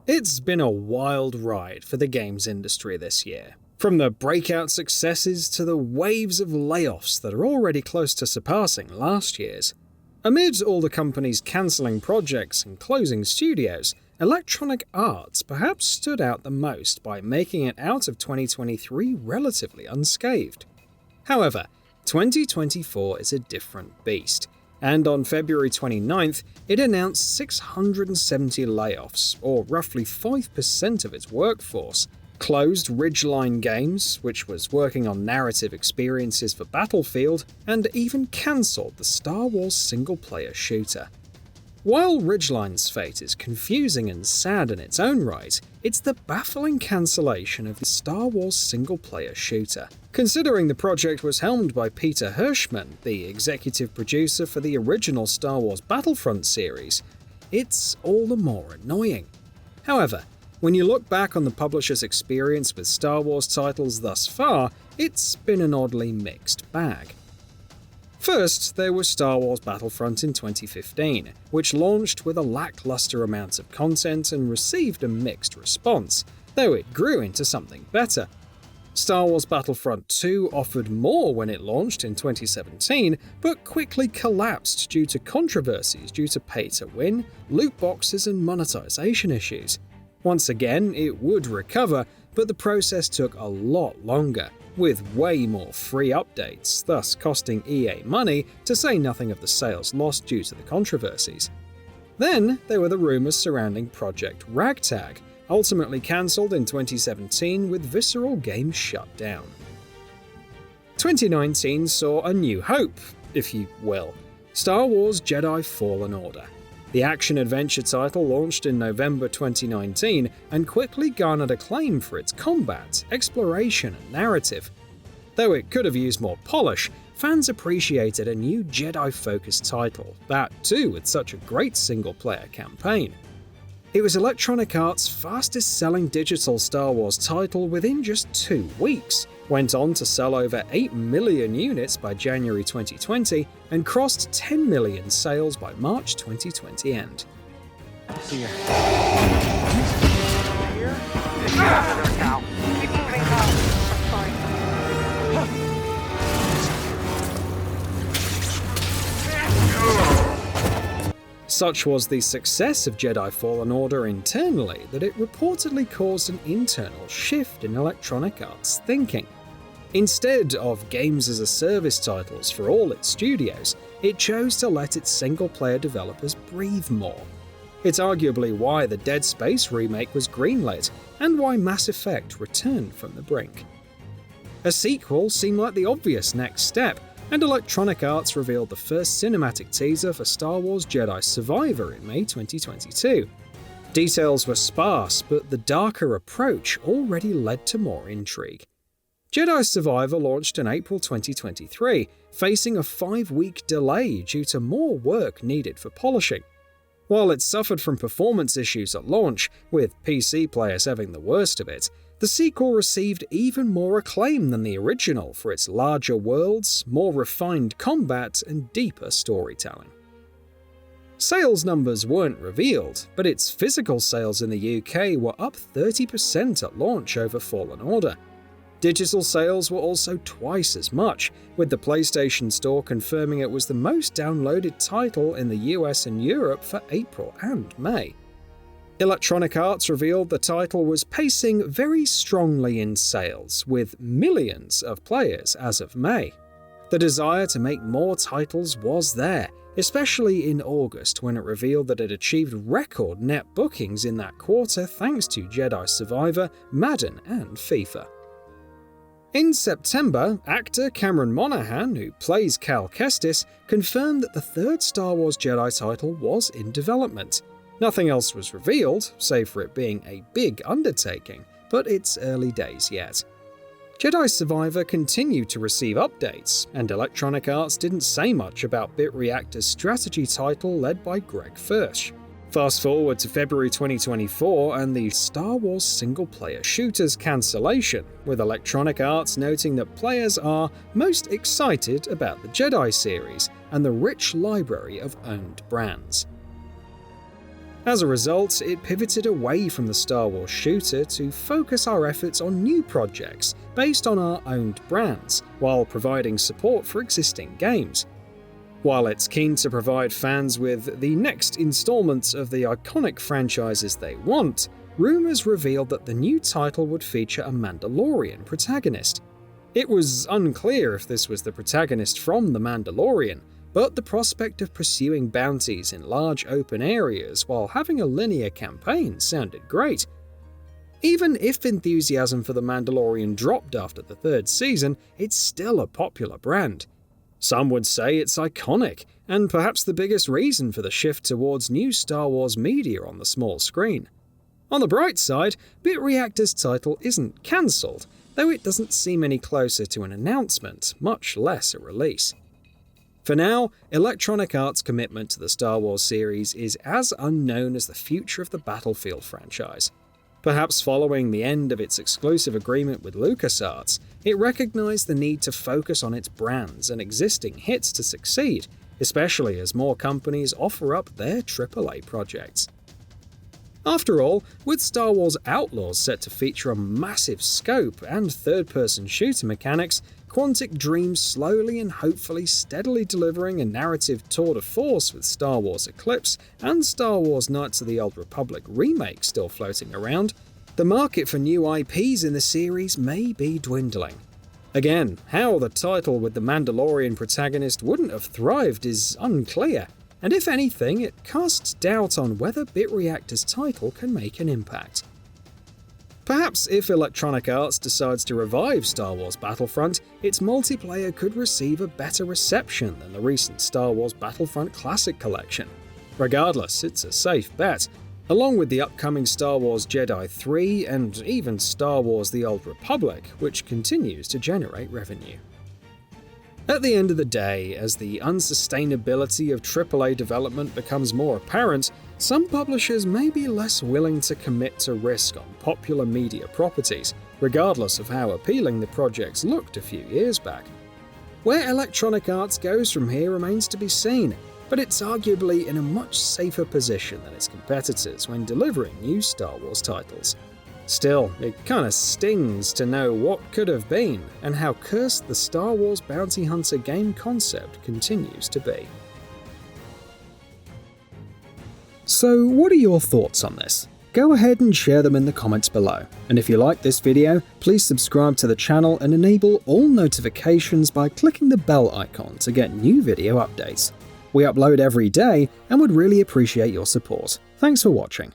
It's been a wild ride for the games industry this year. From the breakout successes to the waves of layoffs that are already close to surpassing last year's. Amid all the companies cancelling projects and closing studios, Electronic Arts perhaps stood out the most by making it out of 2023 relatively unscathed. However, 2024 is a different beast, and on February 29th, it announced 670 layoffs, or roughly 5% of its workforce, closed Ridgeline Games, which was working on narrative experiences for Battlefield, and even cancelled the Star Wars single-player shooter. While Ridgeline's fate is confusing and sad in its own right, it's the baffling cancellation of the Star Wars single-player shooter. Considering the project was helmed by Peter Hirschman, the executive producer for the original Star Wars Battlefront series, it's all the more annoying. However, when you look back on the publisher's experience with Star Wars titles thus far, it's been an oddly mixed bag. First, there was Star Wars Battlefront in 2015, which launched with a lackluster amount of content and received a mixed response, though it grew into something better. Star Wars Battlefront 2 offered more when it launched in 2017, but quickly collapsed due to controversies due to pay-to-win, loot boxes and monetization issues. Once again, it would recover, but the process took a lot longer, with way more free updates, thus costing EA money, to say nothing of the sales lost due to the controversies. Then there were the rumours surrounding Project Ragtag, ultimately cancelled in 2017 with Visceral Games shut down. 2019 saw a new hope, if you will, Star Wars Jedi Fallen Order. The action-adventure title launched in November 2019 and quickly garnered acclaim for its combat, exploration, and narrative. Though it could have used more polish, fans appreciated a new Jedi-focused title, that too with such a great single-player campaign. It was Electronic Arts' fastest-selling digital Star Wars title within just 2 weeks, went on to sell over 8 million units by January 2020, and crossed 10 million sales by March 2020 end. Such was the success of Jedi Fallen Order internally that it reportedly caused an internal shift in Electronic Arts' thinking. Instead of games-as-a-service titles for all its studios, it chose to let its single-player developers breathe more. It's arguably why the Dead Space remake was greenlit, and why Mass Effect returned from the brink. A sequel seemed like the obvious next step, and Electronic Arts revealed the first cinematic teaser for Star Wars Jedi Survivor in May 2022. Details were sparse, but the darker approach already led to more intrigue. Jedi Survivor launched in April 2023, facing a 5-week delay due to more work needed for polishing. While it suffered from performance issues at launch, with PC players having the worst of it, the sequel received even more acclaim than the original for its larger worlds, more refined combat, and deeper storytelling. Sales numbers weren't revealed, but its physical sales in the UK were up 30% at launch over Fallen Order. Digital sales were also twice as much, with the PlayStation Store confirming it was the most downloaded title in the US and Europe for April and May. Electronic Arts revealed the title was pacing very strongly in sales, with millions of players as of May. The desire to make more titles was there, especially in August when it revealed that it achieved record net bookings in that quarter thanks to Jedi Survivor, Madden, and FIFA. In September, actor Cameron Monaghan, who plays Cal Kestis, confirmed that the third Star Wars Jedi title was in development. Nothing else was revealed, save for it being a big undertaking, but it's early days yet. Jedi Survivor continued to receive updates, and Electronic Arts didn't say much about BitReactor's strategy title led by Greg Furch. Fast forward to February 2024 and the Star Wars single-player shooters cancellation, with Electronic Arts noting that players are most excited about the Jedi series and the rich library of owned brands. As a result, it pivoted away from the Star Wars shooter to focus our efforts on new projects based on our owned brands, while providing support for existing games. While it's keen to provide fans with the next installments of the iconic franchises they want, rumors revealed that the new title would feature a Mandalorian protagonist. It was unclear if this was the protagonist from The Mandalorian, but the prospect of pursuing bounties in large open areas while having a linear campaign sounded great. Even if enthusiasm for The Mandalorian dropped after the third season, it's still a popular brand. Some would say it's iconic, and perhaps the biggest reason for the shift towards new Star Wars media on the small screen. On the bright side, BitReactor's title isn't cancelled, though it doesn't seem any closer to an announcement, much less a release. For now, Electronic Arts' commitment to the Star Wars series is as unknown as the future of the Battlefield franchise. Perhaps following the end of its exclusive agreement with LucasArts, it recognized the need to focus on its brands and existing hits to succeed, especially as more companies offer up their AAA projects. After all, with Star Wars Outlaws set to feature a massive scope and third-person shooter mechanics, Quantic dreams slowly and hopefully steadily delivering a narrative tour de force with Star Wars Eclipse and Star Wars Knights of the Old Republic remake still floating around, the market for new IPs in the series may be dwindling. Again, how the title with the Mandalorian protagonist wouldn't have thrived is unclear, and if anything, it casts doubt on whether BitReactor's title can make an impact. Perhaps if Electronic Arts decides to revive Star Wars Battlefront, its multiplayer could receive a better reception than the recent Star Wars Battlefront Classic Collection. Regardless, it's a safe bet, along with the upcoming Star Wars Jedi 3 and even Star Wars The Old Republic, which continues to generate revenue. At the end of the day, as the unsustainability of AAA development becomes more apparent, some publishers may be less willing to commit to risk on popular media properties, regardless of how appealing the projects looked a few years back. Where Electronic Arts goes from here remains to be seen, but it's arguably in a much safer position than its competitors when delivering new Star Wars titles. Still, it kinda stings to know what could have been and how cursed the Star Wars bounty hunter game concept continues to be. So what are your thoughts on this? Go ahead and share them in the comments below. And if you like this video, please subscribe to the channel and enable all notifications by clicking the bell icon to get new video updates. We upload every day and would really appreciate your support. Thanks for watching.